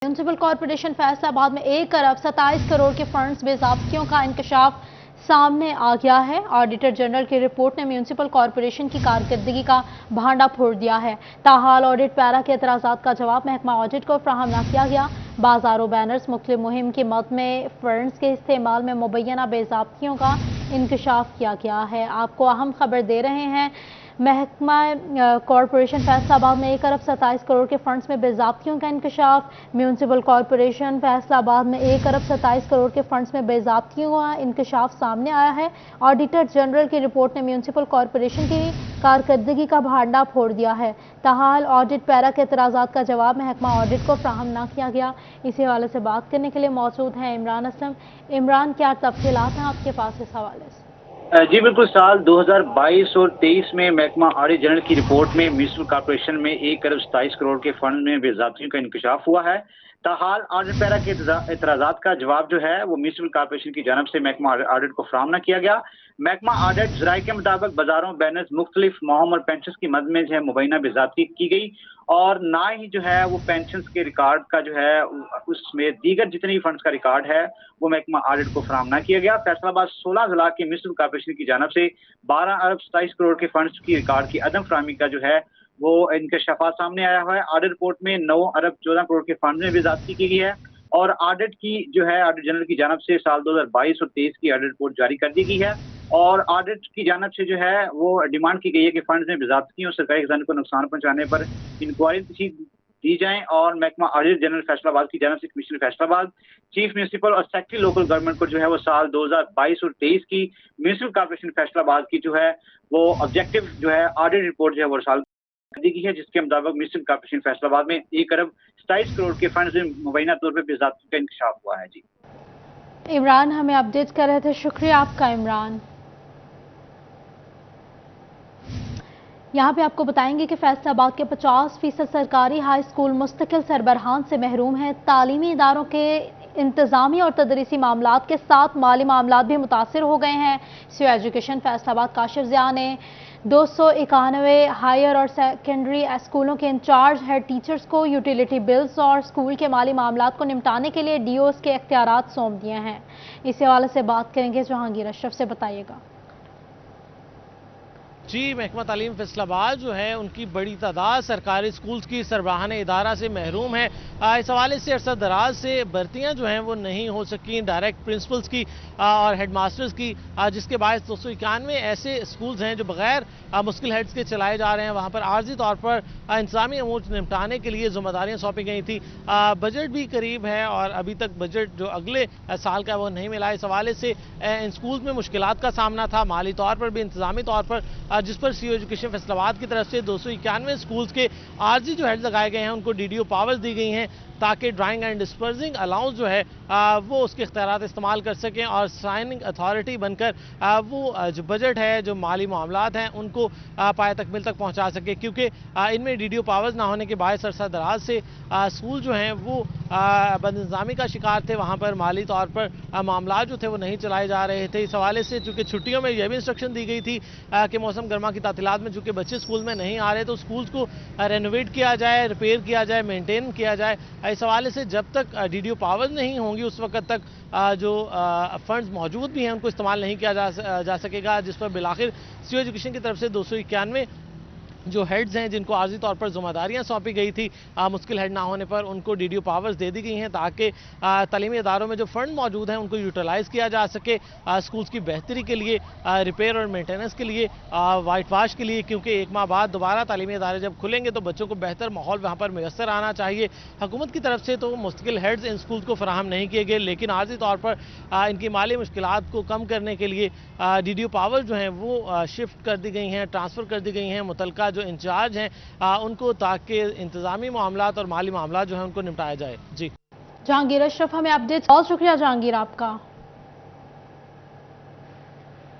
Municipal corporation Faisalabad में 1 अरब 27 करोड़ के funds बेज़ाब्तियों का इंकशाफ सामने आ गया है। ऑडिटर जनरल की रिपोर्ट ने म्यूनसिपल कॉरपोरेशन की कारकर्दगी का भांडा फोड़ दिया है। ताहाल ऑडिट पैरा के एतराज़ात का जवाब महकमा ऑडिट को फराहम न किया गया। बाजारों बैनर्स मुख्तलिफ मुहिम की मद में फंड्स के इस्तेमाल में मुबैना बेज़ाब्तियों का इंकशाफ किया गया है। आपको अहम खबर दे रहे हैं, महकमा कॉरपोरेशन फैसलाबाद में 1 अरब 27 करोड़ के फंड्स में बेज़ाब्तियों का इंकशाफ। म्यूनसिपल कॉरपोरेशन फैसलाबाद में 1 अरब 27 करोड़ के फंड्स में बेज़ाब्तियों का इंकशाफ सामने आया है। ऑडिटर जनरल की रिपोर्ट ने म्यूनसिपल कॉरपोरेशन की कारकर्दगी का भांडा फोड़ दिया है। ताहाल ऑडिट पैरा के एतराज़ात का जवाब महकमा ऑडिट को फराहम न किया गया। इसी हवाले से बात करने के लिए मौजूद हैं इमरान असलम। इमरान, क्या तफसीलात हैं आपके पास इस हवाले से? जी बिल्कुल, साल 2022 और 23 में महकमा ऑडिट जनरल की रिपोर्ट में म्यूनसिपल कॉर्पोरेशन में 1 अरब 27 करोड़ के फंड में बेज़ाब्तियों का इंकशाफ हुआ है। ताहाल ऑडिट पैरा के एतराज़ात का जवाब जो है वो म्यूनसिपल कॉर्पोरेशन की जानब से महकमा ऑडिट को फराहम न किया गया। महकमा ऑडिट ज़राए के मुताबिक बाजारों, बैनर्स, मुख्तलिफ मुहिम और पेंशन की मद में जो है मुबैना बेज़ाब्ती की गई और ना ही जो है वो पेंशन के रिकॉर्ड का जो है उसमें दीगर जितने भी फंड्स का रिकॉर्ड है वो महकमा ऑडिट को फराहम न किया गया। फैसलाबाद 16 जिला के म्यूनसिपल कॉर्पोरेशन की जानब से 12 अरब 27 करोड़ के फंड्स की रिकॉर्ड की अदम फराहमी का जो है वो इंकशाफात सामने आया हुआ है। ऑडिट रिपोर्ट में 9 अरब 14 करोड़ के फंड में बेज़ाब्ती की गई है और ऑडिट की जो है ऑडिट जनरल की जानब से साल 2022 और 23 की ऑडिट रिपोर्ट जारी कर दी गई है और ऑडिट की जानब से जो है वो डिमांड की गई है कि फंड्स में बेज़ाब्ती और सरकारी खजाने को नुकसान पहुंचाने पर इंक्वायरी दी जाए और महकमा ऑडिट जनरल फैसलाबाद की जानब से कमिश्नर फैसलाबाद, चीफ म्यूनसिपल और सेक्रेटरी लोकल गवर्नमेंट को जो है वो साल 2022 और 23 की म्यूनसिपल कॉर्पोरेशन फैसलाबाद की जो है वो ऑब्जेक्टिव जो है ऑडिट रिपोर्ट जो है वो साल कर दी गई है, जिसके मुताबिक म्यूनसिपल कॉर्पोरेशन फैसलाबाद में 1 अरब 27 करोड़ के फंड्स में मुबैना तौर पर बेज़ाब्ती का इंकशाफ हुआ है। जी इमरान, हमें अपडेट कर रहे थे, शुक्रिया आपका इमरान। यहाँ पे आपको बताएंगे कि फैसलाबाद के 50% सरकारी हाई स्कूल मुस्तकिल सरबराहान से महरूम हैं। तालीमी इदारों के इंतजामी और तदरीसी मामलात के साथ माली मामलात भी मुतासर हो गए हैं। सीओ एजुकेशन फैसलाबाद काशिफ ज़िया ने 291 हायर और सेकेंडरी स्कूलों के इंचार्ज हेड टीचर्स को यूटिलिटी बिल्स और स्कूल के माली मामलात को निपटाने के लिए डीओस के इख्तियारात सौंप दिए हैं। इसी हवाले से बात करेंगे जहांगीर अशरफ से, बताइएगा। जी, महकमा तालीम फैसलाबाद जो है उनकी बड़ी तादाद सरकारी स्कूल्स की सरबराहान इदारा से महरूम है। इस हवाले से अरसा दराज से भर्तियाँ जो हैं वो नहीं हो सकी डायरेक्ट प्रिंसिपल्स की और हेड मास्टर्स की, जिसके बायस 291 ऐसे स्कूल्स हैं जो बगैर मुश्किल हेड्स के चलाए जा रहे हैं। वहाँ पर आर्जी तौर पर इंतजामी अमूर निपटाने के लिए जिम्मेदारियाँ सौंपी गई थी। बजट भी करीब है और अभी तक बजट जो अगले साल का वो नहीं मिला। इस हवाले से इन स्कूल्स में मुश्किलात का सामना था, माली तौर पर भी, इंतजामी तौर पर, जिस पर सीओ एजुकेशन फैसलाबाद की तरफ से 291 स्कूल्स के आरजी जो हेड लगाए गए हैं उनको डीडीओ पावर्स दी गई हैं ताकि ड्राइंग एंड डिस्पर्सिंग अलाउंस जो है वो उसके इख्तियारात इस्तेमाल कर सकें और साइनिंग अथॉरिटी बनकर वो जो बजट है, जो माली मामलात हैं, उनको पाए तकमील तक पहुंचा सके। क्योंकि इनमें डीडीओ पावर्स ना होने के बायस अरसा दराज से स्कूल जो हैं वो बदनिज़ामी का शिकार थे। वहाँ पर माली तौर पर मामला जो थे वो नहीं चलाए जा रहे थे। इस हवाले से चूँकि छुट्टियों में यह भी इंस्ट्रक्शन दी गई थी कि मौसम गर्मा की तातीलात में चूँकि बच्चे स्कूल में नहीं आ रहे तो स्कूल्स को रेनोवेट किया जाए, रिपेयर किया जाए, मेनटेन किया जाए। इस हवाले से जब तक डीडीओ पावर्स नहीं होंगी उस वक्त तक जो फंड्स मौजूद भी हैं उनको इस्तेमाल नहीं किया जा सकेगा, जिस पर बिलाखिर सीओ एजुकेशन की तरफ से 291 जो हेड्स हैं जिनको आर्जी तौर पर जिम्मेदारियां सौंपी गई थी मुश्किल हेड ना होने पर, उनको डीडीओ पावर्स दे दी गई हैं ताकि तालीमी इदारों में जो फंड मौजूद हैं उनको यूटिलाइज किया जा सके स्कूल्स की बेहतरी के लिए, रिपेयर और मेंटेनेंस के लिए, वाइट वाश के लिए। क्योंकि एक माह बाद दोबारा तालीमी इदारे जब खुलेंगे तो बच्चों को बेहतर माहौल वहाँ पर मैसर आना चाहिए। हुकूमत की तरफ से तो मुस्तकिल हेड्स इन स्कूल्स को फराहम नहीं किए गए, लेकिन आर्जी तौर पर इनकी माली मुश्किलात को कम करने के लिए डीडीओ पावर्स जो हैं वो शिफ्ट कर दी गई हैं, ट्रांसफ़र कर दी गई हैं मुतलका जो इंचार्ज हैं उनको, ताकि इंतजामी मामलात और माली मामलात जो है उनको निपटाया जाए। जी जहांगीर अशरफ, हमें अपडेट, बहुत शुक्रिया जहांगीर आपका।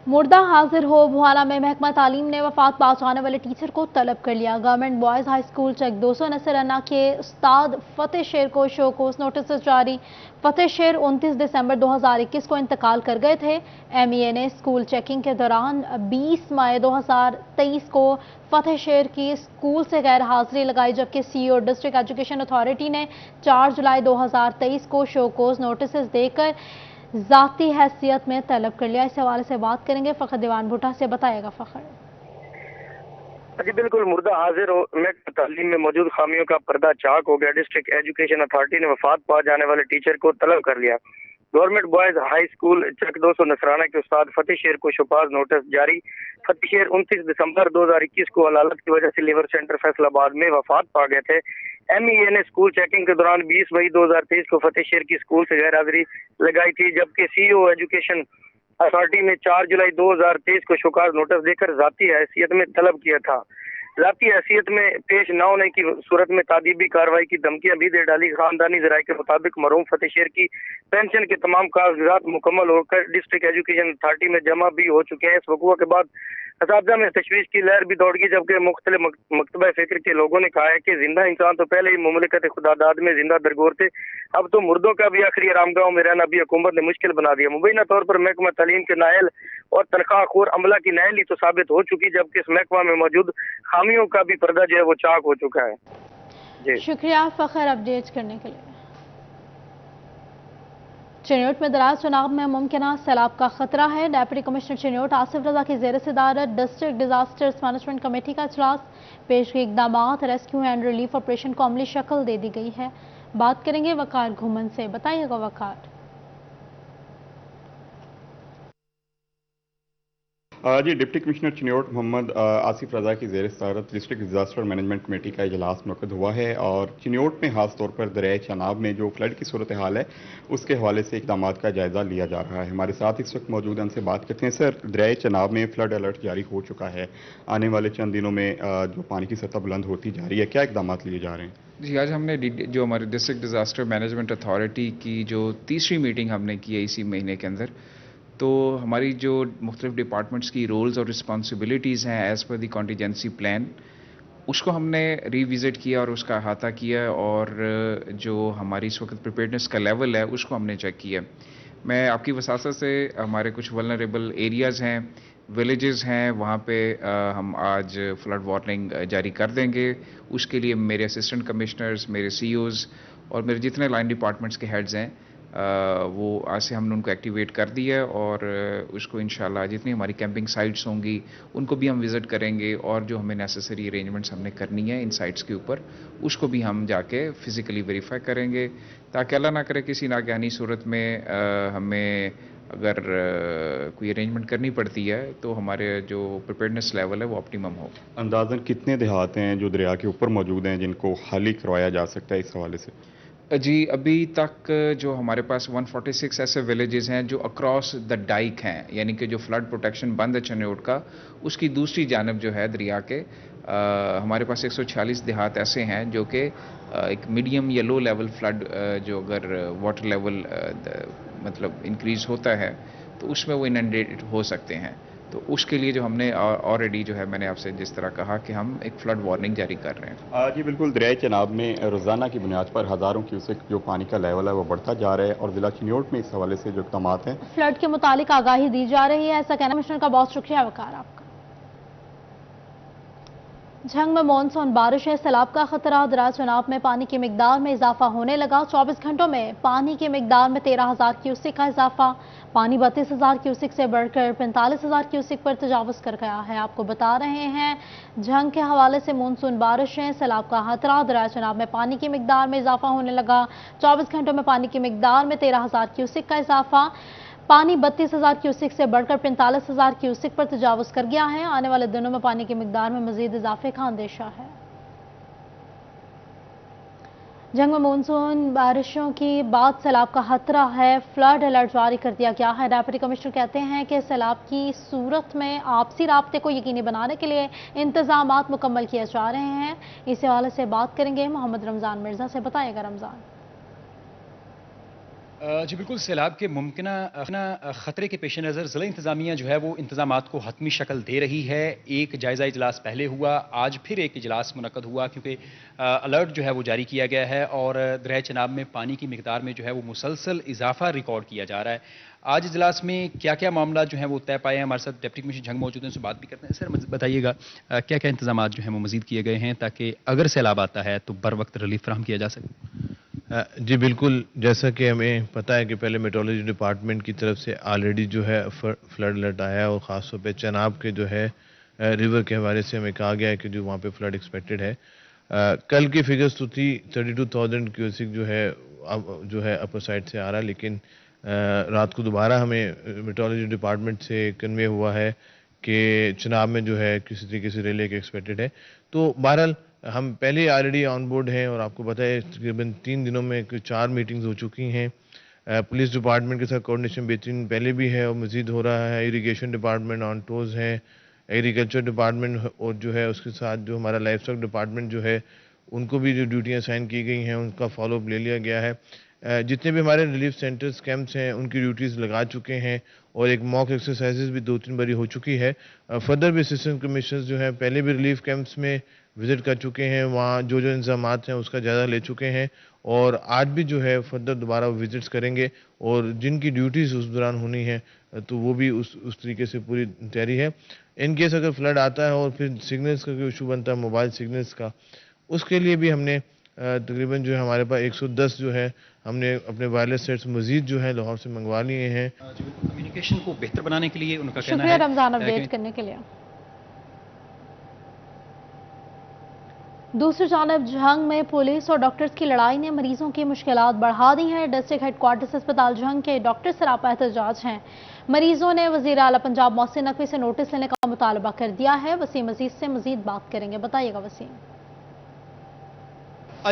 मुर्दा हाजिर हो। भुआना में महकमा तालीम ने वफात पा जाने वाले टीचर को तलब कर लिया। Government boys high school Chak 200 नसर अन्ना के उस्ताद फतेह शेर को शोकोस नोटिस जारी। फतेह शेर 29 दिसंबर 2021 को इंतकाल कर गए थे। MEA ने स्कूल चेकिंग के दौरान 20 मई 2023 को फतेह शेर की स्कूल से गैर हाजिरी लगाई, जबकि CEO डिस्ट्रिक्ट एजुकेशन अथॉरिटी ने 4 जुलाई 2023 को शोकोस नोटिस देकर जाती हैसियत में तलब कर लिया। इस हवाले से बात करेंगे फखर दीवान भुट्टा से। बताएगा फखर। जी बिल्कुल, मुर्दा हाजिर हो। महकमा तालीम में मौजूद खामियों का पर्दा चाक हो गया। डिस्ट्रिक्ट एजुकेशन अथॉरिटी ने वफात पा जाने वाले टीचर को तलब कर लिया। गवर्नमेंट बॉयज हाई स्कूल चक 200 नसराना के उस्ताद फतेह शेर को शोकाज नोटिस जारी। फतेह शेर 29 दिसंबर 2021 को अदालत की वजह से लिवर सेंटर फैसलाबाद में वफात पा गए थे। MEA ने स्कूल चेकिंग के दौरान 20 मई 2023 को फतेह शेर की स्कूल से गैर हाजिरी लगाई थी, जबकि CEO एजुकेशन अथॉरिटी ने 4 जुलाई 2023 को शोकाज नोटिस देकर जाती हैसियत में तलब किया था। जाती हैसियत में पेश न होने की सूरत में तादीबी कार्रवाई की धमकियां भी दे डाली। खानदानी जराये के मुताबिक मरहूम फतेह शेर की पेंशन के तमाम कागजात मुकम्मल होकर डिस्ट्रिक्ट एजुकेशन अथॉरिटी में जमा भी हो चुके हैं। इस वक़ुआ के बाद असातिज़ा में तशवीश की लहर भी दौड़ गई, जबकि मुख्तलिफ मकतबा फिक्र के लोगों ने कहा है कि जिंदा इंसान तो पहले ही मुमलिकत खुदादाद में जिंदा दरगोर थे, अब तो मुर्दों का भी आखिरी आरामगाहों में रहना भी हुकूमत ने मुश्किल बना दिया। मुबैना तौर पर महकमा तालीम के नायल और तनख्वाहखोर अमला की नायली तो साबित हो चुकी, जबकि इस महकमा में मौजूद खामियों का भी पर्दा जो है वो चाक हो चुका है। जी शुक्रिया फखर अपडेट करने के लिए। चिन्योट में दराज चुनाव में मुमकिन सैलाब का खतरा है। डिप्टी कमिश्नर चिन्योट आसिफ रजा की जेर सदारत डिस्ट्रिक्ट डिजास्टर्स मैनेजमेंट कमेटी का इजलास। पेशगी इकदाम रेस्क्यू एंड रिलीफ ऑपरेशन को अमली शक्ल दे दी गई है। बात करेंगे वकार घुमन से। बताइएगा वकार। जी डिप्टी कमिश्नर चिन्योट मोहम्मद आसिफ रजा की जेर सदारत डिस्ट्रिक्ट डिजास्टर मैनेजमेंट कमेटी का इजलास मुनक़्क़द हुआ है और चिन्योट में खास तौर पर दरियाए चनाब में जो फ्लड की सूरत हाल है उसके हवाले से इकदाम का जायजा लिया जा रहा है। हमारे साथ इस वक्त मौजूद हैं, उनसे बात करते हैं। सर, दरियाए चनाब में फ्लड अलर्ट जारी हो चुका है, आने वाले चंद दिनों में जो पानी की सतह बुलंद होती जा रही है, क्या इकदाम लिए जा रहे हैं? जी, आज हमने जो हमारे डिस्ट्रिक्ट डिजास्टर मैनेजमेंट अथॉरिटी की जो तीसरी मीटिंग हमने की है इसी महीने के अंदर, तो हमारी जो मुख्तलिफ डिपार्टमेंट्स की रोल्स और रिस्पॉन्सिबिलिटीज़ हैं एज़ पर दी कॉन्टीजेंसी प्लान, उसको हमने रिविज़िट किया और उसका अहाता किया और जो हमारी इस वक्त प्रिपेयर्डनेस का लेवल है उसको हमने चेक किया। मैं आपकी वसासत से हमारे कुछ वल्नरेबल एरियाज़ हैं, विलेजेस हैं, वहाँ पे हम आज फ्लड वार्निंग जारी कर देंगे। उसके लिए मेरे असिस्टेंट कमिश्नर्स, मेरे CEOs और मेरे जितने लाइन डिपार्टमेंट्स के हेड्स हैं वो आज से हमने उनको एक्टिवेट कर दिया है और उसको इंशाल्लाह जितनी हमारी कैंपिंग साइट्स होंगी उनको भी हम विज़िट करेंगे और जो हमें नेसेसरी अरेंजमेंट्स हमने करनी है इन साइट्स के ऊपर उसको भी हम जाके फिज़िकली वेरीफाई करेंगे, ताकि अल्लाह ना करे किसी नागहानी सूरत में हमें अगर कोई अरेंजमेंट करनी पड़ती है तो हमारे जो प्रिपेयर्डनेस लेवल है वो ऑप्टिमम हो। अंदाज़न कितने देहात हैं जो दरिया के ऊपर मौजूद हैं जिनको खाली करवाया जा सकता है इस हवाले से? जी, अभी तक जो हमारे पास 146 ऐसे विलेजेस हैं जो अक्रॉस द डाइक हैं, यानी कि जो फ्लड प्रोटेक्शन बंद है चिन्योट का, उसकी दूसरी जानब जो है दरिया के हमारे पास 146 देहात ऐसे हैं जो कि एक मीडियम या लो लेवल फ्लड जो अगर वाटर लेवल मतलब इंक्रीज़ होता है तो उसमें वो इनंडेटेड हो सकते हैं। तो उसके लिए जो हमने ऑलरेडी जो है मैंने आपसे जिस तरह कहा कि हम एक फ्लड वार्निंग जारी कर रहे हैं। जी बिल्कुल, दरियाए चनाब में रोज़ाना की बुनियाद पर हज़ारों क्यूसेक जो पानी का लेवल है वो बढ़ता जा रहा है और ज़िला चिन्योट में इस हवाले से जो इक़दाम हैं फ्लड के मुतालिक आगाही दी जा रही है, ऐसा कहना कमिश्नर का बहुत शुक्रिया वकार आपका। झंग में मानसून बारिश है, सैलाब का खतरा। दराज चनाब में पानी की मिकदार में इजाफा होने लगा। 24 घंटों में पानी की मिकदार में 13,000 क्यूसेक का इजाफा। पानी 32,000 क्यूसेक से बढ़कर 45,000 क्यूसेक पर तजावुज़ कर गया है। आपको बता रहे हैं झंग के हवाले से मानसून बारिशें, सैलाब का खतरा। दराज चनाब में पानी की मिकदार में इजाफा होने लगा। 24 घंटों में पानी की मिकदार में 13,000 क्यूसेक का इजाफा। पानी 32,000 क्यूसेक से बढ़कर 45,000 क्यूसेक पर तजावुज़ कर गया है। आने वाले दिनों में पानी की मिकदार में मजीद इजाफे का अंदेशा है। जंग में मानसून बारिशों की बाद सैलाब का खतरा है, फ्लड अलर्ट जारी कर दिया गया है। डिप्टी कमिश्नर कहते हैं कि सैलाब की सूरत में आपसी राब्ते को यकीनी बनाने के लिए इंतजामात मुकम्मल किए जा रहे हैं। इस हवाले से बात करेंगे मोहम्मद रमज़ान मिर्ज़ा से। बताइएगा रमज़ान। جی بالکل، سیلاب کے ممکنہ خطرے کے پیش نظر ضلع انتظامیہ جو ہے وہ انتظامات کو حتمی شکل دے رہی ہے۔ ایک جائزہ اجلاس پہلے ہوا، آج پھر ایک اجلاس منعقد ہوا کیونکہ الرٹ جو ہے وہ جاری کیا گیا ہے اور دریائے چناب میں پانی کی مقدار میں جو ہے وہ مسلسل اضافہ ریکارڈ کیا جا رہا ہے۔ آج اجلاس میں کیا کیا معاملات جو ہیں وہ طے پائے ہیں، ہمارے ساتھ ڈپٹی کمشنر جھنگ موجود ہیں، ان سے بات بھی کرتے ہیں۔ سر بتائیے گا کیا کیا انتظامات جو ہیں وہ مزید کیے گئے ہیں تاکہ اگر سیلاب آتا ہے تو بر وقت ریلیف فراہم کیا جا سکے؟ جی بالکل، جیسا کہ ہمیں پتہ ہے کہ پہلے میٹرولوجی ڈپارٹمنٹ کی طرف سے آلریڈی جو ہے فلڈ الرٹ آیا ہے اور خاص طور پہ چناب کے جو ہے ریور کے حوالے سے ہمیں کہا گیا ہے کہ جو وہاں پہ فلڈ ایکسپیکٹڈ ہے۔ کل کی فگرز تو تھی 32,000 کیوسک جو ہے اپر سائڈ سے آ رہا ہے، لیکن رات کو دوبارہ ہمیں میٹرولوجی ڈپارٹمنٹ سے کنوے ہوا ہے کہ چناب میں جو ہے کسی طریقے سے ریلے کے ایکسپیکٹڈ ہے۔ تو بہرحال ہم پہلے آلریڈی آن بورڈ ہیں اور آپ کو پتہ ہے تقریباً 3 دنوں میں 4 میٹنگز ہو چکی ہیں۔ پولیس ڈپارٹمنٹ کے ساتھ کوارڈینیشن بہترین پہلے بھی ہے اور مزید ہو رہا ہے۔ اریگیشن ڈپارٹمنٹ آن ٹوز ہے، ایگریکلچر ڈپارٹمنٹ اور جو ہے اس کے ساتھ جو ہمارا لائف اسٹاک ڈپارٹمنٹ جو ہے ان کو بھی جو ڈیوٹیاں اسائن کی گئی ہیں ان کا فالو اپ لے لیا گیا ہے۔ جتنے بھی ہمارے ریلیف سینٹرز کیمپس ہیں ان کی ڈیوٹیز لگا چکے ہیں اور ایک موک ایکسرسائزز بھی 2-3 باری ہو چکی ہے۔ فردر بھی اسسٹنٹ کمشنرز جو ہیں پہلے بھی ریلیف کیمپس میں وزٹ کر چکے ہیں، وہاں جو انتظامات ہیں اس کا جائزہ لے چکے ہیں اور آج بھی جو ہے فردر دوبارہ وزٹس کریں گے اور جن کی ڈیوٹیز اس دوران ہونی ہے تو وہ بھی اس طریقے سے پوری تیاری ہے۔ ان کیس اگر فلڈ آتا ہے اور پھر سگنلز کا کوئی ایشو بنتا ہے موبائل سگنلز کا، اس کے لیے بھی ہم نے تقریباً جو ہے ہمارے پاس 110 جو ہے ہم نے اپنے وائرلیس سیٹس مزید جو ہے لاہور سے منگوا لیے ہیں۔ کمیونیکیشن کو بہتر بنانے کے لیے ان کا کہنا ہے۔ شکریہ رمضان اپڈیٹ کرنے کے لیے۔ دوسری جانب جھنگ میں پولیس اور ڈاکٹرز کی لڑائی نے مریضوں کی مشکلات بڑھا دی ہیں۔ ڈسٹرکٹ ہیڈ کوارٹرز اسپتال جھنگ کے ڈاکٹر سراپا احتجاج ہیں۔ مریضوں نے وزیر اعلیٰ پنجاب محسن نقوی سے نوٹس لینے کا مطالبہ کر دیا ہے۔ وسیم عزیز سے مزید بات کریں گے، بتائیے گا وسیم۔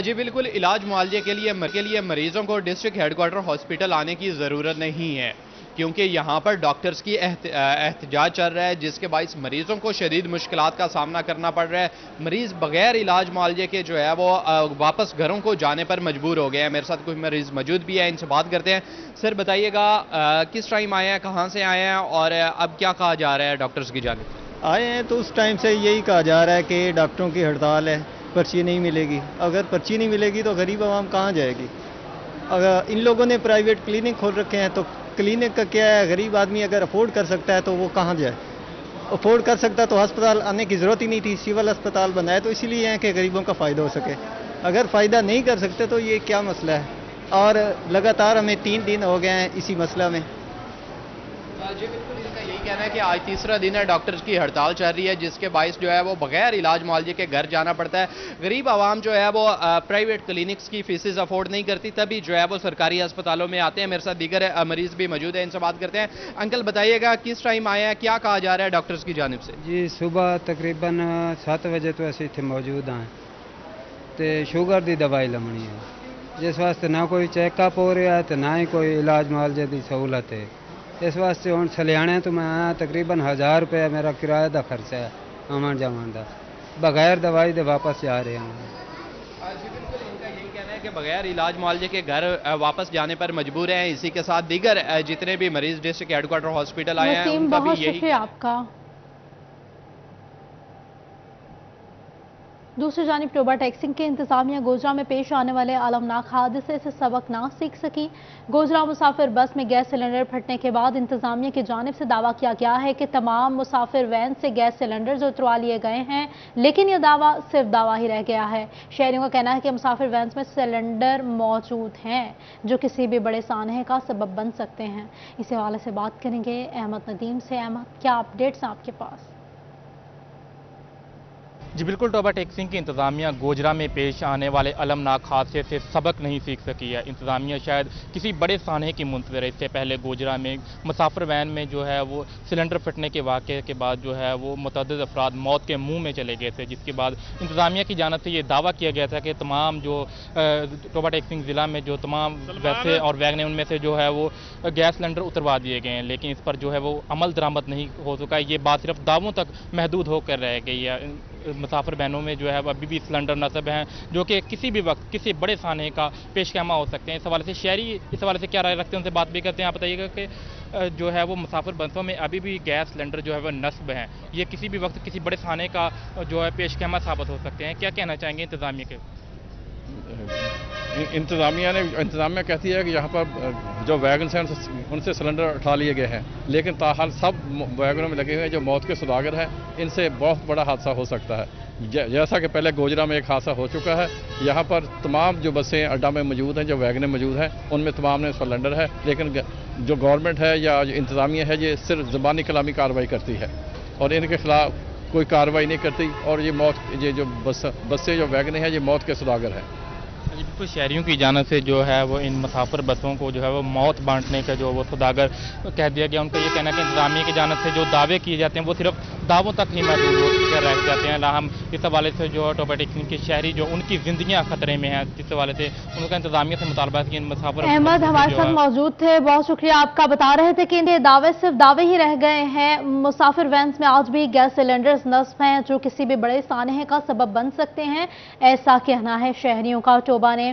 جی بالکل، علاج معالجے کے لیے مریضوں کو ڈسٹرکٹ ہیڈ کوارٹر ہاسپٹل آنے کی ضرورت نہیں ہے کیونکہ یہاں پر ڈاکٹرز کی احتجاج چل رہا ہے جس کے باعث مریضوں کو شدید مشکلات کا سامنا کرنا پڑ رہا ہے۔ مریض بغیر علاج معالجے کے جو ہے وہ واپس گھروں کو جانے پر مجبور ہو گئے ہیں۔ میرے ساتھ کچھ مریض موجود بھی ہیں، ان سے بات کرتے ہیں۔ سر بتائیے گا کس ٹائم آئے ہیں، کہاں سے آئے ہیں اور اب کیا کہا جا رہا ہے ڈاکٹرز کی جانب سے؟ آئے ہیں تو اس ٹائم سے یہی کہا جا رہا ہے کہ ڈاکٹروں کی ہڑتال ہے، پرچی نہیں ملے گی۔ اگر پرچی نہیں ملے گی تو غریب عوام کہاں جائے گی؟ اگر ان لوگوں نے پرائیویٹ کلینک کھول رکھے ہیں تو کلینک کا کیا ہے؟ غریب آدمی اگر افورڈ کر سکتا ہے تو وہ کہاں جائے؟ افورڈ کر سکتا تو ہسپتال آنے کی ضرورت ہی نہیں تھی، سول ہسپتال بنایا تو اسی لیے ہے کہ غریبوں کا فائدہ ہو سکے۔ اگر فائدہ نہیں کر سکتے تو یہ کیا مسئلہ ہے؟ اور لگاتار ہمیں 3 دن ہو گئے ہیں اسی مسئلہ میں۔ جی بالکل، ان کا یہی کہنا ہے کہ آج تیسرا دن ہے ڈاکٹرز کی ہڑتال چل رہی ہے جس کے باعث جو ہے وہ بغیر علاج معالجے کے گھر جانا پڑتا ہے۔ غریب عوام جو ہے وہ پرائیویٹ کلینکس کی فیسز افورڈ نہیں کرتی، تبھی جو ہے وہ سرکاری ہسپتالوں میں آتے ہیں۔ میرے ساتھ دیگر مریض بھی موجود ہیں، ان سے بات کرتے ہیں۔ انکل بتائیے گا کس ٹائم آیا ہے، کیا کہا جا رہا ہے ڈاکٹرز کی جانب سے؟ جی صبح تقریباً 7 بجے تو اسی اتنے موجود ہیں تے شوگر دی دوائی لمنی ہے، جس واسطے نہ کوئی چیک اپ ہو رہا ہے تو نہ ہی کوئی علاج معالجے دی سہولت ہے۔ اس واسطے ہوں سلیانے تو میں آیا، تقریباً 1000 روپے میرا کرایہ دا خرچہ ہے آمن جامان دا، بغیر دوائی دے واپس جا رہے ہیں۔ جی بالکل، ان کا یہی کہنا ہے کہ بغیر علاج معالجے کے گھر واپس جانے پر مجبور ہیں۔ اسی کے ساتھ دیگر جتنے بھی مریض ڈسٹرکٹ ہیڈ کوارٹر ہاسپٹل آئے ہیں ان کا بھی بہت یہی۔ شکریہ آپ کا۔ دوسری جانب ٹوبا ٹیکسنگ کے انتظامیہ گوجرا میں پیش آنے والے المناک حادثے سے سبق نہ سیکھ سکی۔ گوجرا مسافر بس میں گیس سلنڈر پھٹنے کے بعد انتظامیہ کی جانب سے دعویٰ کیا گیا ہے کہ تمام مسافر وین سے گیس سلنڈرز اتروا لیے گئے ہیں، لیکن یہ دعویٰ صرف دعویٰ ہی رہ گیا ہے۔ شہریوں کا کہنا ہے کہ مسافر وینز میں سلنڈر موجود ہیں جو کسی بھی بڑے سانحے کا سبب بن سکتے ہیں۔ اس حوالے سے بات کریں گے احمد ندیم سے۔ احمد، کیا اپڈیٹس ہیں آپ کے پاس؟ جی بالکل، ٹوبا ٹیکسنگ کی انتظامیہ گوجرا میں پیش آنے والے المناک حادثے سے سبق نہیں سیکھ سکی ہے۔ انتظامیہ شاید کسی بڑے سانحے کی منتظر ہے۔ اس سے پہلے گوجرا میں مسافر وین میں جو ہے وہ سلنڈر پھٹنے کے واقعے کے بعد جو ہے وہ متعدد افراد موت کے منہ میں چلے گئے تھے، جس کے بعد انتظامیہ کی جانب سے یہ دعویٰ کیا گیا تھا کہ تمام جو ٹوبا ٹیکسنگ ضلع میں جو تمام بسیں اور ویگنیں ان میں سے جو ہے وہ گیس سلنڈر اتروا دیے گئے ہیں، لیکن اس پر جو ہے وہ عمل درآمد نہیں ہو سکا۔ یہ بات صرف دعووں تک محدود ہو کر رہ گئی ہے۔ मुसाफिर बहनों में जो है वो अभी भी सिलेंडर नस्ब हैं जो कि किसी भी वक्त किसी बड़े साने का पेशखैमा हो सकते हैं। इस हवाले से शहरी इस हवाले से क्या राय रखते हैं उनसे बात भी करते हैं। आप बताइएगा कि जो है वो मुसाफिर बसों में अभी भी गैस सिलेंडर जो है वो नस्ब हैं, ये किसी भी वक्त किसी बड़े साने का जो है पेशखैमा साबित हो सकते हैं। क्या कहना चाहेंगे इंतजामिया के? इंतजामिया कहती है कि यहाँ पर जो वैगन हैं उनसे सिलेंडर उठा लिए गए हैं, लेकिन ताहाल सब वैगनों में लगे हुए हैं जो मौत के सौदागर हैं, इनसे बहुत बड़ा हादसा हो सकता है। जैसा कि पहले गोजरा में एक हादसा हो चुका है, यहाँ पर तमाम जो बसें अड्डा में मौजूद हैं, जो वैगनें मौजूद हैं, उनमें तमाम में सिलेंडर है, लेकिन जो गवर्नमेंट है या जो इंतजामिया है ये सिर्फ ज़बानी कलामी कार्रवाई करती है और इनके खिलाफ कोई कार्रवाई नहीं करती। और ये जो बसें जो वैगनें हैं ये मौत के सौदागर हैं। बिल्कुल शहरियों की जानिब से जो है वो इन मुसाफिर बसों को जो है वो मौत बांटने का जो वो सौदागर कह दिया गया। उनका ये कहना है कि इंतजामिया की जानिब से जो दावे किए जाते हैं वो सिर्फ दावों तक ही महदूद रह जाते हैं। हम इस हवाले से जो ऑटोमेटिक के शहरी जो उनकी जिंदगियां खतरे में हैं, जिस हवाले से उनका इंतजामिया से मुतालबा है कि इन मुसाफिर अहमद हमारे साथ मौजूद थे, बहुत शुक्रिया आपका। बता रहे थे कि इनके दावे सिर्फ दावे ही रह गए हैं। मुसाफिर वैन्स में आज भी गैस सिलेंडर्स नस्ब हैं जो किसी भी बड़े सानहे का सबब बन सकते हैं, ऐसा कहना है शहरियों का। टोबा ने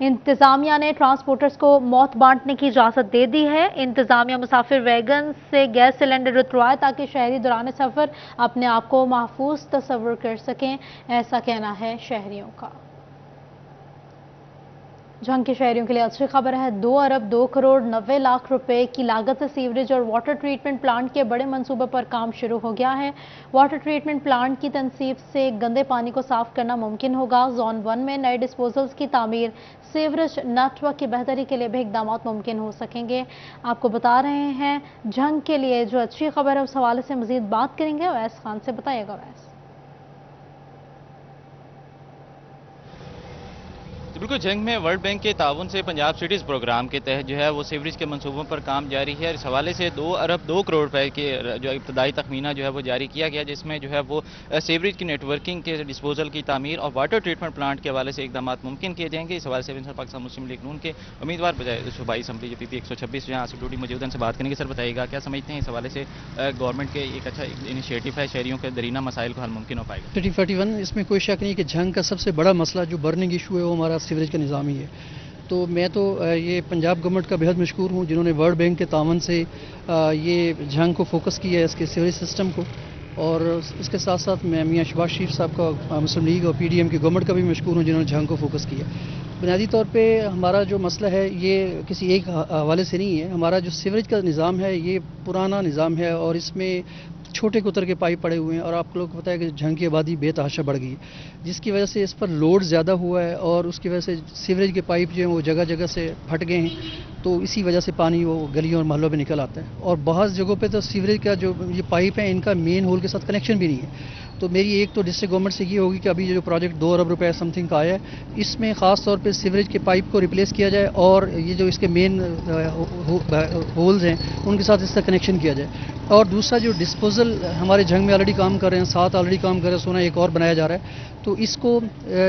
इंतजामिया ने ट्रांसपोर्टर्स को मौत बांटने की इजाजत दे दी है। इंतजामिया मुसाफिर वैगन से गैस सिलेंडर उतरवाए ताकि शहरी दौरान सफर अपने आप को महफूज तस्वर कर सकें, ऐसा कहना है शहरियों का। जंग के शहरियों के लिए अच्छी खबर है। 2 अरब 2 करोड़ 90 लाख रुपए की लागत से सीवरेज और वाटर ट्रीटमेंट प्लांट के बड़े मंसूबे पर काम शुरू हो गया है। वाटर ट्रीटमेंट प्लांट की तनसीब से गंदे पानी को साफ करना मुमकिन होगा। जोन 1 में नए डिस्पोजल्स की तामीर, सीवरेज नेटवर्क की बेहतरी के लिए भी इकदाम मुमकिन हो सकेंगे। आपको बता रहे हैं जंग के लिए जो अच्छी खबर है उस हवाले से मजीद बात करेंगे। अवैस खान से बताइएगा। अवैस, बिल्कुल जंग में वर्ल्ड बैंक के ताउन से पंजाब सिटीज़ प्रोग्राम के तहत जो है वो सीवरेज के मंसूबों पर काम जारी है। इस हवाले से 2 अरब 2 करोड़ रुपए के जो इब्तदाई तखमीना जो है वो जारी किया गया, जिसमें जो है वो सीवरेज की नेटवर्किंग के डिस्पोजल की तामीर और वाटर ट्रीटमेंट प्लांट के हवाले से इकदाम मुमकिन किए जाएंगे। इस हवाले से पाकिस्तान मुस्लिम लीग नून के उम्मीदवार बजाय सूबाई असम्बली जो PP 126 जो है आसिफ डूडी मौजूद से बात करेंगे। सर बताइएगा क्या समझते हैं इस हवाले से गवर्नमेंट के एक अच्छा इनिशिएटिव है, शहरियों के दरीना मसाइल को हल मुमकिन हो पाएगा? 3041 इसमें कोई शक नहीं कि जंग का सबसे बड़ा मसला जो बर्निंग इशू है वो हमारा सीवरेज का निज़ाम ही है। तो मैं तो ये पंजाब गवर्नमेंट का बेहद मशकूर हूँ जिन्होंने वर्ल्ड बैंक के तावन से ये जंग को फोकस किया है, इसके सीवरेज सिस्टम को। और इसके साथ साथ मैं मियाँ शहबाज शरीफ साहब का मुस्लिम लीग और PDM की गवर्नमेंट का भी मशकूर हूँ जिन्होंने जंग को फोकस किया। बुनियादी तौर पे हमारा जो मसला है ये किसी एक हवाले से नहीं है। हमारा जो सीवरेज का निज़ाम है ये पुराना निज़ाम है और इसमें छोटे कुतर के पाइप पड़े हुए हैं और आप लोग को पता है कि जंग की आबादी बेतहाशा बढ़ गई, जिसकी वजह से इस पर लोड ज़्यादा हुआ है और उसकी वजह से सीवरेज के पाइप जो हैं वो जगह जगह से फट गए हैं। तो इसी वजह से पानी वो गलियों और मोहल्लों में निकल आता है और बहुत जगहों पे तो सीवरेज का जो ये पाइप है इनका मेन होल के साथ कनेक्शन भी नहीं है। तो मेरी एक तो डिस्ट्रिक्ट गवर्नमेंट से ये होगी कि अभी जो प्रोजेक्ट 2 अरब रुपए समथिंग का आया है इसमें ख़ास तौर पे सीवरेज के पाइप को रिप्लेस किया जाए और ये जो इसके मेन होल्स हैं उनके साथ इसका कनेक्शन किया जाए। और दूसरा जो डिस्पोजल हमारे जंग में ऑलरेडी काम कर रहे हैं, 7 ऑलरेडी काम कर रहे हैं, 16 एक और बनाया जा रहा है। तो इसको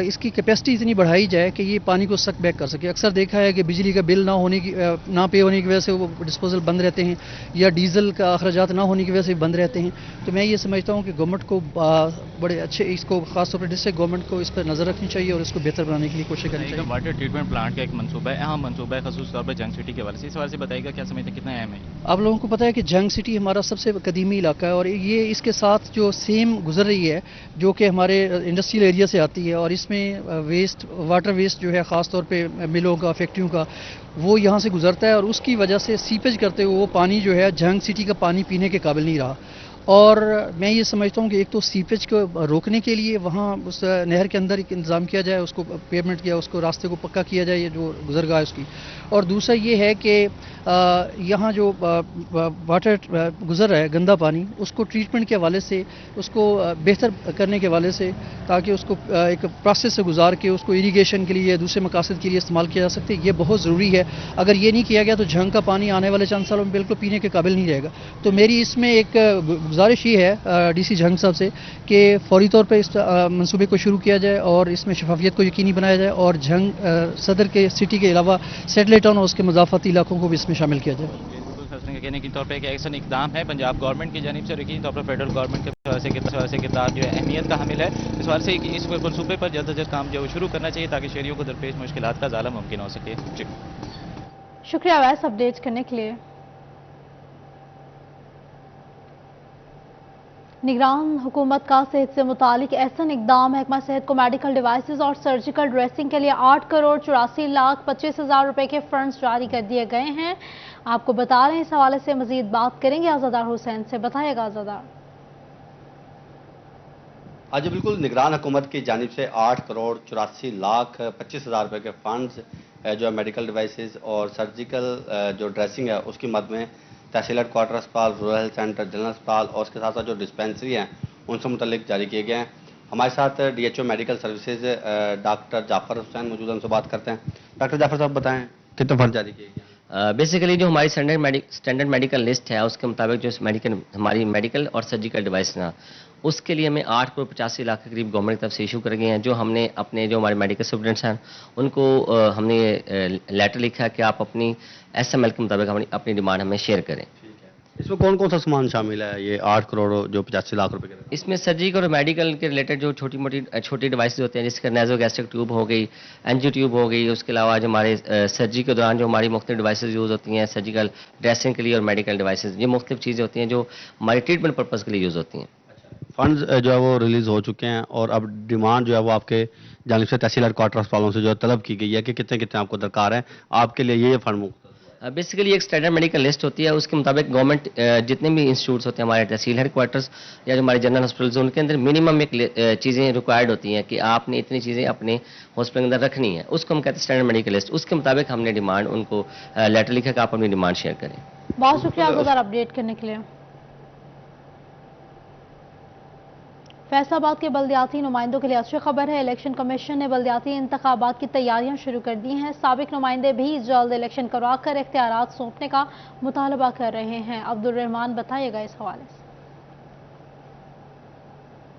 इसकी कैपेसिटी इतनी बढ़ाई जाए कि ये पानी को सक बैक कर सके। अक्सर देखा है कि बिजली का बिल ना पे होने की वजह से वो डिस्पोजल बंद रहते हैं या डीजल का अखराजात ना होने की वजह से बंद रहते हैं। तो मैं ये समझता हूँ कि गवर्नमेंट को बड़े अच्छे इसको खासतौर पर डिस्ट्रिक्ट गवर्नमेंट को इस पर नज़र रखनी चाहिए और इसको बेहतर बनाने के लिए कोशिश करनी चाहिए। वाटर ट्रीटमेंट प्लांट का एक मनसूबा है, अहम मनसूबा है, खास तौर पर जंग सिटी के हवाले से। इस हवाले से बताइएगा क्या समझते हैं कितना अहम है? आप लोगों को पता है कि जंग सिटी हमारा सबसे कदीमी इलाका है और ये इसके साथ जो सेम गुजर रही है जो कि हमारे इंडस्ट्रियल एरिया से आती है और इसमें वाटर वेस्ट जो है ख़ास तौर पे मिलों का, फैक्ट्रियों का, वो यहाँ से गुजरता है और उसकी वजह से सीपेज करते हुए वो पानी जो है जंग सिटी का पानी पीने के काबिल नहीं रहा। और मैं ये समझता हूँ कि एक तो सीपेज को रोकने के लिए वहाँ उस नहर के अंदर एक इंतज़ाम किया जाए, उसको पेवमेंट किया, उसको रास्ते को पक्का किया जाए, ये जो गुजरगाह है उसकी। और दूसरा ये है कि यहाँ जो वाटर गुजर रहा है गंदा पानी, उसको ट्रीटमेंट के हवाले से उसको बेहतर करने के हवाले से, ताकि उसको एक प्रोसेस से गुजार के उसको इरीगेशन के लिए दूसरे मकासद के लिए इस्तेमाल किया जा सकते, ये बहुत ज़रूरी है। अगर ये नहीं किया गया तो जंग का पानी आने वाले चंद सालों में बिल्कुल पीने के काबिल नहीं रहेगा। तो मेरी इसमें एक गुजारिश ये है DC जंग साहब से कि फौरी तौर पर इस मंसूबे को शुरू किया जाए और इसमें शफाफियत को यकीनी बनाया जाए और जंग सदर के सिटी के अलावा सेटेलाइट टाउन और उसके मज़ाफ़ाती इलाकों को भी इसमें शामिल किया जाए। यकीनी तौर पर एक एक्शन इकदाम है पंजाब गवर्नमेंट की जानिब से और यकीनी तौर पर फेडरल गवर्नमेंट के से किरदार जो है अहमियत का हामिल है। इस बार से इस मनसूबे पर जल्द अज जल्द काम जो है शुरू करना चाहिए ताकि शहरियों को दरपेश मुश्किलात का ज़ाला मुमकिन हो सके। जी शुक्रिया वैस अपडेट करने के लिए। निगरान हुकूमत का सेहत से मुतालिक ऐसा इकदाम महकमा सेहत को मेडिकल डिवाइसेस और सर्जिकल ड्रेसिंग के लिए 8,84,25,000 रुपए के फंड्स जारी कर दिए गए हैं। आपको बता रहे हैं, इस हवाले से मजीद बात करेंगे आज़ादार हुसैन से। बताइएगा आज़ादार। आज बिल्कुल निगरान हुकूमत की जानिब से 8,84,25,000 रुपए के फंड्स जो है मेडिकल डिवाइसेस और सर्जिकल जो ड्रेसिंग है उसकी मद में तहसील हेडक्वार्टर अस्पताल, रूरल हेल्थ सेंटर, जनरल अस्पताल और उसके साथ साथ जो डिस्पेंसरी हैं उनसे मुतल्लिक जारी किए गए हैं। हमारे साथ DHO medical services doctor Jafar Hussain मौजूद हैं, उनसे बात करते हैं। डॉक्टर जाफर साहब बताएं कितने फंड जारी किए गए? बेसिकली जो हमारी स्टैंडर्ड मेडिकल लिस्ट है उसके मुताबिक जो हमारी मेडिकल और सर्जिकल डिवाइस ना उसके लिए हमें 8,85,00,000 के करीब गवर्नमेंट की तरफ से इशू कर गए हैं। जो हमने अपने जो हमारे मेडिकल स्टूडेंट्स हैं उनको हमने लेटर लिखा है कि आप अपनी SML के मुताबिक अपनी डिमांड हमें शेयर करें। इसमें कौन कौन सा सामान शामिल है ये 8,85,00,000 रुपए के? इसमें सर्जिकल और मेडिकल के रिलेटेड जो छोटी डिवाइसेस होते हैं, जिसका नेज़ोगैस्ट्रिक ट्यूब हो गई, एंजियो ट्यूब हो गई, उसके अलावा जो हमारे सर्जरी के दौरान जो हमारी मुख्तलिफ डिवाइसेस यूज़ होती हैं सर्जिकल ड्रेसिंग के लिए और मेडिकल डिवाइसेस, ये मुख्तलिफ चीज़ें होती हैं जो हमारी ट्रीटमेंट पर्पज़ के लिए यूज़ होती हैं। फंड्स जो है वो रिलीज हो चुके हैं और अब डिमांड जो है वो आपके जानिब से तहसील हेडक्वार्टर अस्पतालों से जो है तलब की गई है कि कितने कितने आपको दरकार है, आपके लिए ये फंड मुक्त। बेसिकली एक स्टैंडर्ड मेडिकल लिस्ट होती है, उसके मुताबिक गवर्नमेंट जितने भी इंस्टीट्यूट्स होते हैं हमारे तहसील हेडक्वार्टर्स या जो हमारे जनरल हॉस्पिटल्स उनके अंदर मिनिमम एक चीज़ें रिक्वायर्ड होती हैं कि आपने इतनी चीज़ें अपने हॉस्पिटल के अंदर रखनी है, उसको हम कहते हैं स्टैंडर्ड मेडिकल लिस्ट। उसके मुताबिक हमने डिमांड उनको लेटर लिखा कि आप अपनी डिमांड शेयर करें। बहुत शुक्रिया आज़ादार अपडेट करने के लिए। फैसलाबाद के बल्दियाती नुमाइंदों के लिए अच्छी खबर है, इलेक्शन कमीशन ने बल्दियाती इंतखाबात की तैयारियां शुरू कर दी हैं। साबिक नुमाइंदे भी जल्द इलेक्शन करवाकर इख्तियारात सौंपने का मुतालबा कर रहे हैं। अब्दुल रहमान बताइएगा इस हवाले से।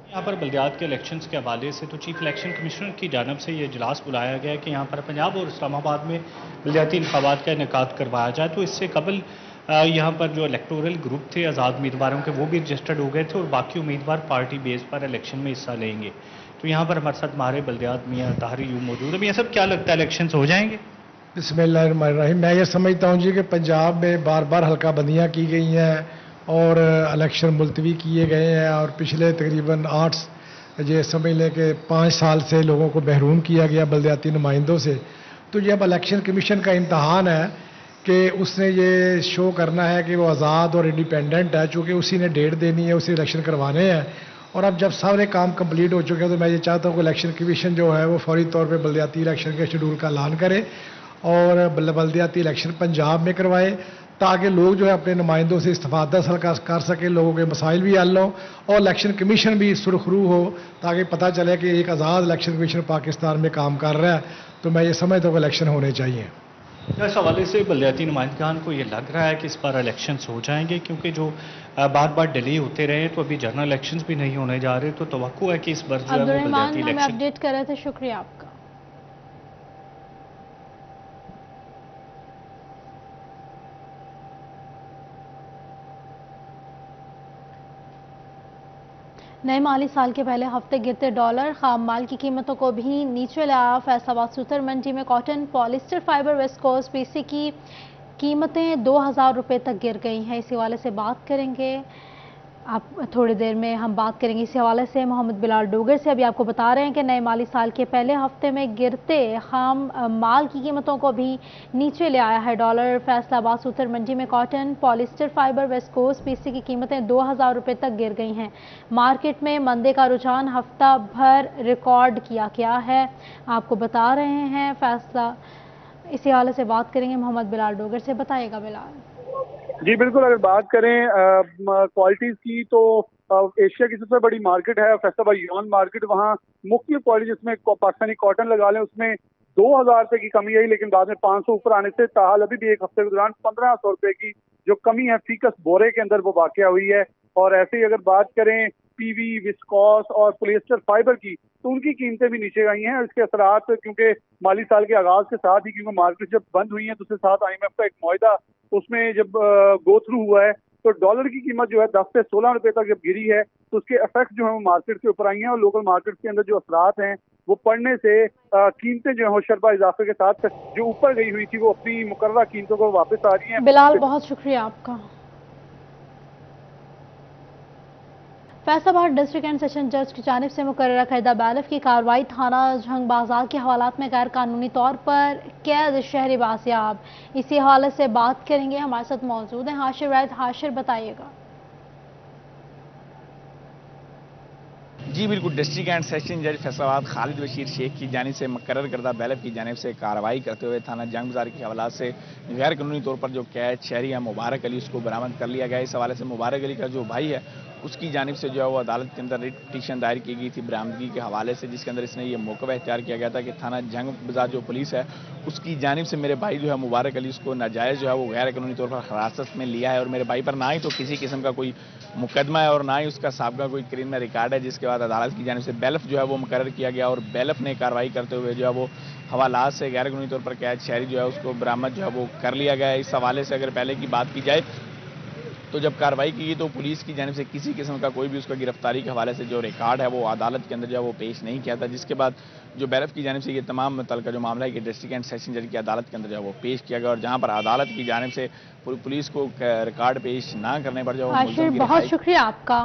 यहाँ पर बल्दियात के इलेक्शंस के हवाले से तो चीफ इलेक्शन कमिश्नर की जानब से ये इजलास बुलाया गया कि यहाँ पर पंजाब और इस्लामाबाद में बल्दियाती इंतखाबात का इनेकाद करवाया जाए। तो इससे कबल यहाँ पर जो इलेक्टोरल ग्रुप थे आज़ाद उम्मीदवारों के वो भी रजिस्टर्ड हो गए थे और बाकी उम्मीदवार पार्टी बेस पर इलेक्शन में हिस्सा लेंगे। तो यहाँ पर हमारे साथ हमारे बल्दियात मियाँ ताहिर यूं मौजूद है। मियाँ सब क्या लगता है इलेक्शंस हो जाएंगे? बिस्मिल्लाहिर्रहमानिर्रहीम। मैं ये समझता हूँ जी कि पंजाब में बार बार हल्का बंदियाँ की गई हैं और इलेक्शन मुलतवी किए गए हैं और पिछले तकरीबन 8 ये समझ लें कि 5 साल से लोगों को महरूम किया गया बल्दियाती नुमाइंदों से। तो ये अब इलेक्शन कमीशन का इम्तहान है कि उसने ये शो करना है कि वो आज़ाद और इंडिपेंडेंट है, चूँकि उसी ने डेट देनी है, उसी इलेक्शन करवाने हैं। और अब जब सारे काम कंप्लीट हो चुके हैं तो मैं ये चाहता हूँ कि इलेक्शन कमीशन जो है वो फौरी तौर पे बल्दियाती इलेक्शन के शेड्यूल का ऐलान करे और बल्दियाती इलेक्शन पंजाब में करवाए ताकि लोग जो है अपने नुमाइंदों से इस्तेफादा कर सकें, लोगों के मसाइल भी हल हों और इलेक्शन कमीशन भी सुरखरू हो ताकि पता चले कि एक आज़ाद इलेक्शन कमीशन पाकिस्तान में काम कर रहा है। तो मैं ये समझता हूँ कि इलेक्शन होने चाहिए। इस हवाले से बल्दियाती नुमाइंदगान को ये लग रहा है कि इस बार इलेक्शंस हो जाएंगे, क्योंकि जो बार बार डिले होते रहे तो अभी जनरल इलेक्शंस भी नहीं होने जा रहे, तो तवक्को है कि इस बार जो है वो बल्दियाती इलेक्शन। अपडेट कर रहे थे, शुक्रिया आपका। नए माली साल के पहले हफ्ते गिरते डॉलर खाम माल की कीमतों को भी नीचे लाया। फैसलाबाद सूतर मंडी में cotton, polyester, fibre, viscose, PC की कीमतें 2,000 रुपये तक गिर गई हैं। इसी हवाले से बात करेंगे, आप थोड़ी देर में हम बात करेंगे इसी हवाले से मोहम्मद बिलाल डोगर से। अभी आपको बता रहे हैं कि नए माली साल के पहले हफ्ते में गिरते खाम माल की कीमतों को भी नीचे ले आया है डॉलर। फैसलाबाद सूतर मंडी में कॉटन, पॉलिस्टर, फाइबर, वेस्कोस, पीसी की कीमतें 2,000 रुपये तक गिर गई हैं। मार्केट में मंदे का रुझान हफ्ता भर रिकॉर्ड किया गया है, आपको बता रहे हैं। फैसला इसी हवाले से बात करेंगे मोहम्मद बिलाल डोगर से। बताइएगा बिलाल। जी बिल्कुल, अगर बात करें क्वालिटीज़ की तो एशिया की सबसे बड़ी मार्केट है फैसलाबाद यॉन मार्केट। वहाँ मुख्तलिफ क्वालिटी जिसमें पाकिस्तानी कॉटन लगा लें उसमें 2,000 रुपये की कमी आई, लेकिन बाद में 500 ऊपर आने से ताहाल अभी भी एक हफ्ते के दौरान 1,500 रुपये की जो कमी है फीकस बोरे के अंदर वो वाक़या हुई है। और ऐसे ही अगर बात करें पीवी, विस्कॉस और पॉलिएस्टर फाइबर की तो उनकी कीमतें भी नीचे आई हैं। इसके असरात क्योंकि माली साल के आगाज के साथ ही, क्योंकि मार्केट जब बंद हुई है तो उसके साथ IMF का एक मुआहदा उसमें जब गो थ्रू हुआ है तो डॉलर की कीमत जो है 10 से 16 रुपए तक जब गिरी है तो उसके इफेक्ट जो है वो मार्केट के ऊपर आई हैं और लोकल मार्केट के अंदर जो असरात हैं वो पड़ने से कीमतें जो है शरबा इजाफे के साथ जो ऊपर गई हुई थी वो अपनी मुकर्ररा कीमतों को वापस आ रही हैं। बिलाल, बहुत शुक्रिया आपका। फैसलाबाद डिस्ट्रिक्ट एंड सेशन जज की जानिब से मुकर्ररा करदा बैलफ की कार्रवाई थाना जंग बाजार के हवालात में गैर कानूनी तौर पर कैद शहरी बासियाब, इसी हवाले से बात करेंगे। हमारे साथ मौजूद हैं हाशिर वैद। हाशिर, बताइएगा। जी बिल्कुल, डिस्ट्रिक्ट एंड सेशन जज फैसलाबाद खालिद बशीर शेख की जानिब से मुकर्रर करदा बैलफ की जानिब से कार्रवाई करते हुए थाना जंग बाजार के हवालात से गैर कानूनी तौर पर जो कैद शहरी है मुबारक अली, उसको बरामद कर लिया गया। इस हवाले से मुबारक अली का जो भाई है उसकी जानिब से जो है वो अदालत के अंदर रिट पिटीशन दायर की गई थी बरामदगी के हवाले से, जिसके अंदर इसने ये मौक़िफ़ इख्तियार किया गया था कि थाना जंग बाजार जो पुलिस है उसकी जानिब से मेरे भाई जो है मुबारक अली उसको नाजायज़ जो है वो गैर कानूनी तौर पर हिरासत में लिया है और मेरे भाई पर ना ही तो किसी किस्म का कोई मुकदमा है और ना ही उसका साबका कोई क्रिमिनल रिकॉर्ड है। जिसके बाद अदालत की जानिब से बैलफ जो है वो मुकर्रर किया गया और बैलफ ने कार्रवाई करते हुए जो है वो हवालात से गैर कानूनी तौर पर कैद शहरी जो है उसको बरामद जो है वो कर लिया गया है। इस हवाले से अगर पहले की बात की जाए तो जब कार्रवाई की गई तो पुलिस की जानिब से किसी किस्म का कोई भी उसका गिरफ्तारी के हवाले से जो रिकॉर्ड है वो अदालत के अंदर जो है वो पेश नहीं किया था। जिसके बाद जो बैलफ की जानिब से ये तमाम मुतल्लिका जो मामला है कि डिस्ट्रिक्ट एंड सेशन जज की अदालत के अंदर जो है वो पेश किया गया और जहां पर अदालत की जानिब से पुलिस को रिकॉर्ड पेश ना करने पर जो हाशिर, बहुत शुक्रिया आपका।